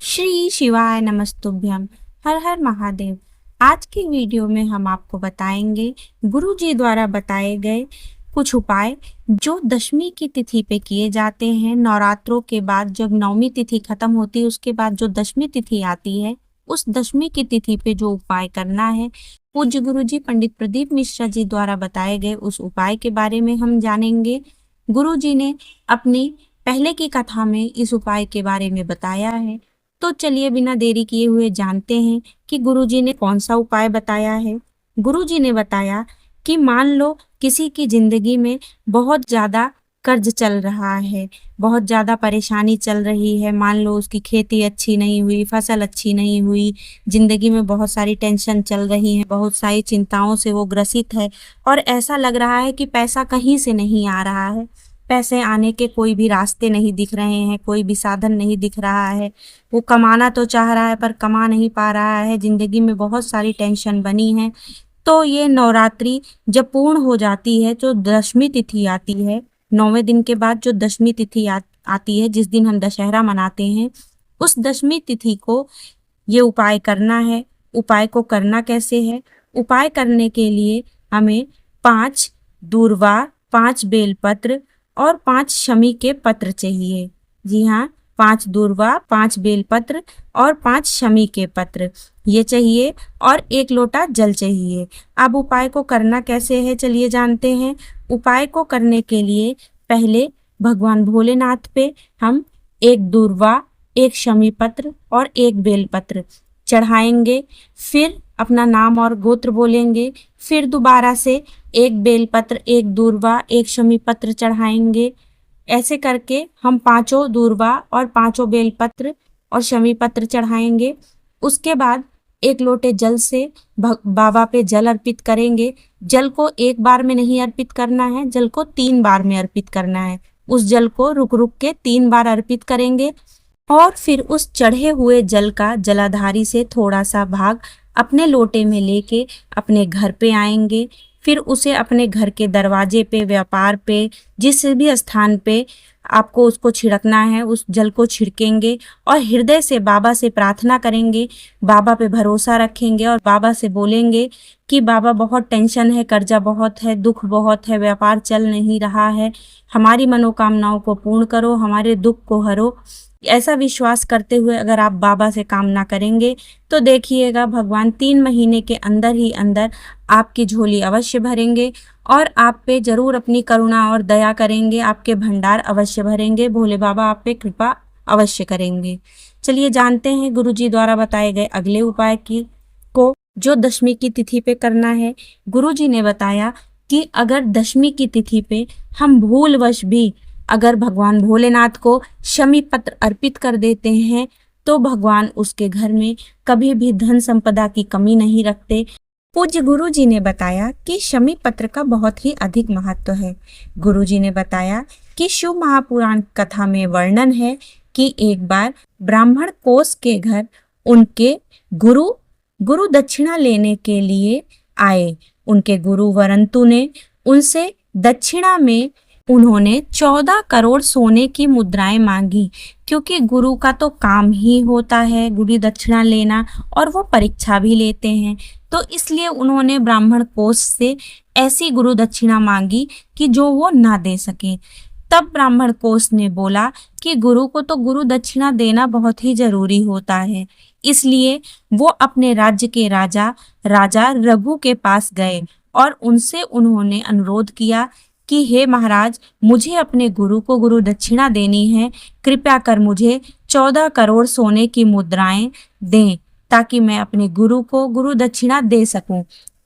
श्री शिवाय नमस्तुभ्यम। हर हर महादेव। आज की वीडियो में हम आपको बताएंगे गुरु जी द्वारा बताए गए कुछ उपाय जो दशमी की तिथि पे किए जाते हैं। नवरात्रों के बाद जब नवमी तिथि खत्म होती है उसके बाद जो दशमी तिथि आती है उस दशमी की तिथि पे जो उपाय करना है, पूज्य गुरु जी पंडित प्रदीप मिश्रा जी द्वारा बताए गए उस उपाय के बारे में हम जानेंगे। गुरु जी ने अपनी पहले की कथा में इस उपाय के बारे में बताया है। तो चलिए बिना देरी किए हुए जानते हैं कि गुरुजी ने कौन सा उपाय बताया है। गुरुजी ने बताया कि मान लो किसी की जिंदगी में बहुत ज्यादा कर्ज चल रहा है, बहुत ज्यादा परेशानी चल रही है। मान लो उसकी खेती अच्छी नहीं हुई, फसल अच्छी नहीं हुई, जिंदगी में बहुत सारी टेंशन चल रही है, बहुत सारी चिंताओं से वो ग्रसित है और ऐसा लग रहा है कि पैसा कहीं से नहीं आ रहा है, पैसे आने के कोई भी रास्ते नहीं दिख रहे हैं, कोई भी साधन नहीं दिख रहा है। वो कमाना तो चाह रहा है पर कमा नहीं पा रहा है, जिंदगी में बहुत सारी टेंशन बनी है। तो ये नवरात्रि जब पूर्ण हो जाती है, जो दशमी तिथि आती है, 9वें दिन के बाद जो दशमी तिथि आती है, जिस दिन हम दशहरा मनाते हैं, उस दशमी तिथि को ये उपाय करना है। उपाय को करना कैसे है? उपाय करने के लिए हमें 5 दूर्वा, 5 बेलपत्र और 5 शमी के पत्र चाहिए। जी हाँ, 5 दूर्वा, 5 बेलपत्र और 5 शमी के पत्र ये चाहिए और 1 लोटा जल चाहिए। अब उपाय को करना कैसे है चलिए जानते हैं। उपाय को करने के लिए पहले भगवान भोलेनाथ पे हम 1 दूर्वा, 1 शमी पत्र और 1 बेलपत्र चढ़ाएंगे। फिर अपना नाम और गोत्र बोलेंगे। फिर दोबारा से 1 बेलपत्र, 1 दूर्वा, 1 शमी पत्र चढ़ाएंगे। ऐसे करके हम 5 दूर्वा और 5 बेलपत्र और शमी पत्र चढ़ाएंगे। उसके बाद 1 लोटे जल से बाबा पे जल अर्पित करेंगे। जल को एक बार में नहीं अर्पित करना है, जल को 3 बार में अर्पित करना है। उस जल को रुक रुक के 3 बार अर्पित करेंगे और फिर उस चढ़े हुए जल का जलाधारी से थोड़ा सा भाग अपने लोटे में लेके अपने घर पे आएंगे। फिर उसे अपने घर के दरवाजे पे, व्यापार पे, जिस भी स्थान पे आपको उसको छिड़कना है उस जल को छिड़केंगे और हृदय से बाबा से प्रार्थना करेंगे। बाबा पे भरोसा रखेंगे और बाबा से बोलेंगे कि बाबा बहुत टेंशन है, कर्जा बहुत है, दुख बहुत है, व्यापार चल नहीं रहा है, हमारी मनोकामनाओं को पूर्ण करो, हमारे दुख को हरो। ऐसा विश्वास करते हुए अगर आप बाबा से कामना करेंगे तो देखिएगा भगवान 3 महीने के अंदर ही अंदर आपकी झोली अवश्य भरेंगे और आप पे जरूर अपनी करुणा और दया करेंगे, आपके भंडार अवश्य भरेंगे, भोले बाबा आप पे कृपा अवश्य करेंगे। चलिए जानते हैं गुरुजी द्वारा बताए गए अगले उपाय को जो दशमी की तिथि पे करना है। गुरुजी ने बताया कि अगर दशमी की तिथि पे हम भूलवश भी अगर भगवान भोलेनाथ को शमी पत्र अर्पित कर देते हैं तो भगवान उसके घर में कभी भी धन संपदा की कमी नहीं रखते। पूज्य गुरु जी ने बताया कि शमी पत्र का बहुत ही अधिक महत्व है। गुरु जी ने बताया कि शिव महापुराण कथा में वर्णन है कि एक बार ब्राह्मण कोस के घर उनके गुरु दक्षिणा लेने के लिए आए। उनके गुरु वरंतु ने उनसे दक्षिणा में उन्होंने 14 करोड़ सोने की मुद्राएं मांगी, क्योंकि गुरु का तो काम ही होता है गुरु दक्षिणा लेना और वो परीक्षा भी लेते हैं। तो इसलिए उन्होंने ब्राह्मण कोष से ऐसी गुरु दक्षिणा मांगी कि जो वो ना दे सके। तब ब्राह्मण कोष ने बोला कि गुरु को तो गुरु दक्षिणा देना बहुत ही जरूरी होता है। इसलिए वो अपने राज्य के राजा रघु के पास गए और उनसे उन्होंने अनुरोध किया कि हे महाराज, मुझे अपने गुरु को गुरु दक्षिणा देनी है, कृपया कर मुझे 14 करोड़ सोने की मुद्राएं दें ताकि मैं अपने गुरु को गुरु दक्षिणा दे सकूं।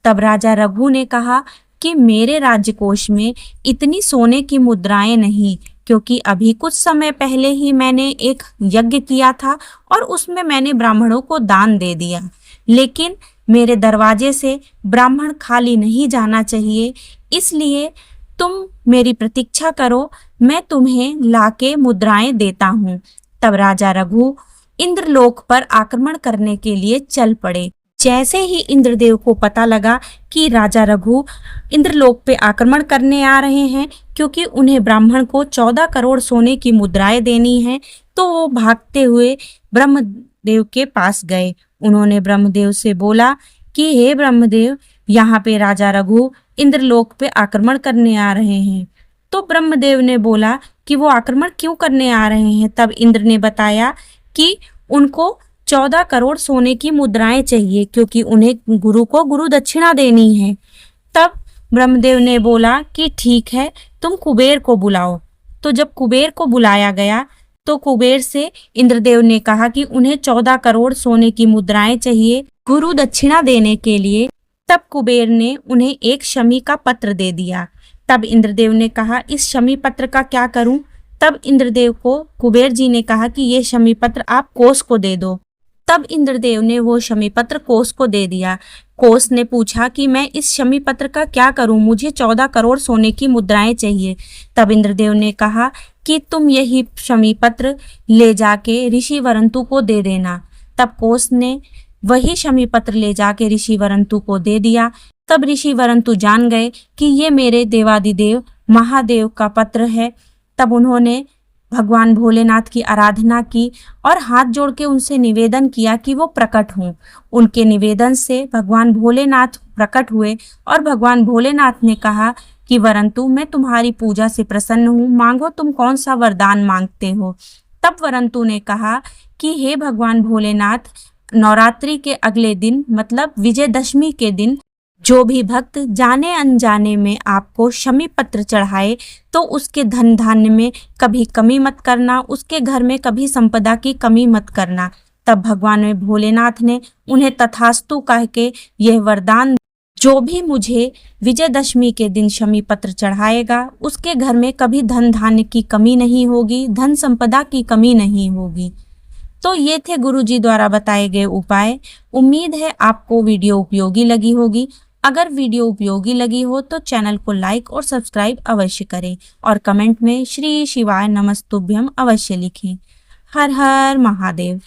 तब राजा रघु ने कहा कि मेरे राज्यकोष में इतनी सोने की मुद्राएं नहीं, क्योंकि अभी कुछ समय पहले ही मैंने एक यज्ञ किया था और उसमें मैंने ब्राह्मणों को दान दे दिया, लेकिन मेरे दरवाजे से ब्राह्मण खाली नहीं जाना चाहिए, इसलिए तुम मेरी प्रतीक्षा करो, मैं तुम्हें लाके मुद्राएं देता हूँ। तब राजा रघु इंद्रलोक पर आक्रमण करने के लिए चल पड़े। जैसे ही इंद्रदेव को पता लगा कि राजा रघु इंद्रलोक पे आक्रमण करने आ रहे हैं, क्योंकि उन्हें ब्राह्मण को 14 करोड़ सोने की मुद्राएं देनी है, तो वो भागते हुए ब्रह्मदेव के पास गए। उन्होंने ब्रह्मदेव से बोला कि हे ब्रह्मदेव, यहाँ पे राजा रघु इंद्रलोक पे आक्रमण करने आ रहे हैं। तो ब्रह्मदेव ने बोला कि वो आक्रमण क्यों करने आ रहे हैं। तब इंद्र ने बताया कि उनको 14 करोड़ सोने की मुद्राएं चाहिए, क्योंकि उन्हें गुरु को गुरु दक्षिणा देनी है। तब ब्रह्मदेव ने बोला कि ठीक है, तुम कुबेर को बुलाओ। तो जब कुबेर को बुलाया गया तो कुबेर से इंद्रदेव ने कहा कि उन्हें 14 करोड़ सोने की मुद्राएं चाहिए गुरु दक्षिणा देने के लिए। तब कुबेर ने उन्हें एक शमी का पत्र दे दिया। तब इंद्रदेव ने कहा, इस शमी पत्र का क्या करूं? तब इंद्रदेव को कुबेर जी ने कहा कि ये शमी पत्र आप कोस को दे दो। तब इंद्रदेव ने वो शमी पत्र कोस को दे दिया। कोस ने पूछा कि मैं इस शमी पत्र का क्या करूं, मुझे 14 करोड़ सोने की मुद्राएं चाहिए। तब इंद्रदेव ने कहा कि तुम यही शमी पत्र ले जाके ऋषि वरंतु को दे देना। तब कोस ने वही शमी पत्र ले जाके ऋषि वरंतु को दे दिया। तब ऋषि वरंतु जान गए कि ये मेरे देवादिदेव महादेव का पत्र है। तब उन्होंने भगवान भोलेनाथ की आराधना की और हाथ जोड़ के उनसे निवेदन किया कि वो प्रकट हों। उनके निवेदन से भगवान भोलेनाथ प्रकट हुए और भगवान भोलेनाथ ने कहा कि वरंतु, मैं तुम्हारी पूजा से प्रसन्न हूँ, मांगो तुम कौन सा वरदान मांगते हो। तब वरंतु ने कहा कि हे भगवान भोलेनाथ, नवरात्रि के अगले दिन मतलब विजयदशमी के दिन जो भी भक्त जाने अनजाने में आपको शमी पत्र चढ़ाए तो उसके धन धान्य में कभी कमी मत करना, उसके घर में कभी संपदा की कमी मत करना। तब भगवान भोलेनाथ ने उन्हें तथास्तु कह के यह वरदान, जो भी मुझे विजयदशमी के दिन शमी पत्र चढ़ाएगा उसके घर में कभी धन धान्य की कमी नहीं होगी, धन संपदा की कमी नहीं होगी। तो ये थे गुरुजी द्वारा बताए गए उपाय। उम्मीद है आपको वीडियो उपयोगी लगी होगी। अगर वीडियो उपयोगी लगी हो तो चैनल को लाइक और सब्सक्राइब अवश्य करें और कमेंट में श्री शिवाय नमस्तुभ्यम अवश्य लिखें। हर हर महादेव।